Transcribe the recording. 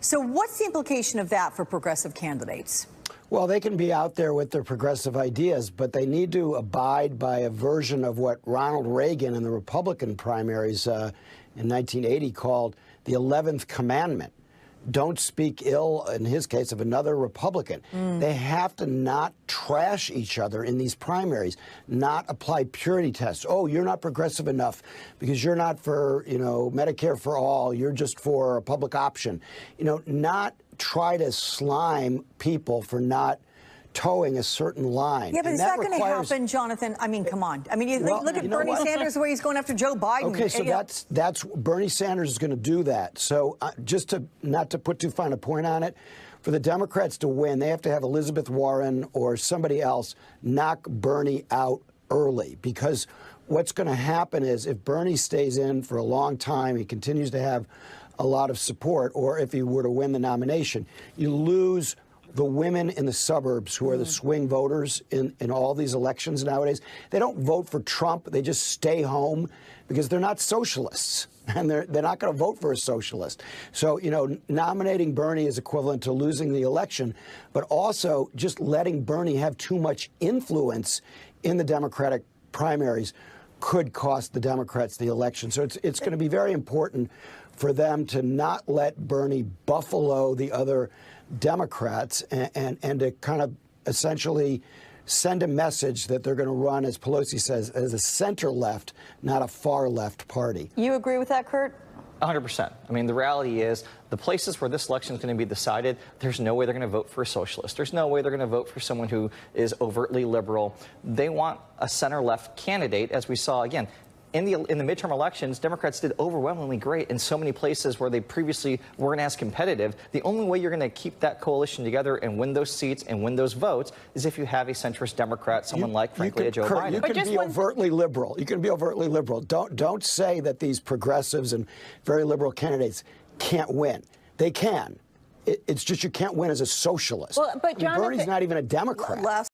So what's the implication of that for progressive candidates? Well, they can be out there with their progressive ideas, but they need to abide by a version of what Ronald Reagan in the Republican primaries in 1980 called the 11th commandment. Don't speak ill, in his case, of another Republican. They have to not trash each other in these primaries, not apply purity tests. Oh, you're not progressive enough because you're not for, Medicare for all. You're just for a public option. Not try to slime people for not towing a certain line. Yeah, but is that going to happen, Jonathan? I mean, come on. I mean, look at Bernie Sanders, the way he's going after Joe Biden. Okay, so that's Bernie Sanders is going to do that. So just not to put too fine a point on it, for the Democrats to win, they have to have Elizabeth Warren or somebody else knock Bernie out early, because what's going to happen is if Bernie stays in for a long time, he continues to have a lot of support, or if he were to win the nomination, you lose the women in the suburbs who are the swing voters in all these elections nowadays. They don't vote for Trump. They just stay home because they're not socialists, and they're not going to vote for a socialist. So, nominating Bernie is equivalent to losing the election, but also just letting Bernie have too much influence in the Democratic primaries could cost the Democrats the election. So it's going to be very important for them to not let Bernie buffalo the other Democrats and to kind of essentially send a message that they're going to run, as Pelosi says, as a center-left, not a far-left party. You agree with that, Kurt? 100%. I mean, the reality is the places where this election is going to be decided, there's no way they're going to vote for a socialist. There's no way they're going to vote for someone who is overtly liberal. They want a center-left candidate, as we saw, again, in the midterm elections. Democrats did overwhelmingly great in so many places where they previously weren't as competitive. The only way you're going to keep that coalition together and win those seats and win those votes is if you have a centrist Democrat, someone like, frankly, a Joe Biden. You can be overtly liberal. You can be overtly liberal. Don't say that these progressives and very liberal candidates can't win. They can. It's just you can't win as a socialist. Well, but Jonathan, Bernie's not even a Democrat.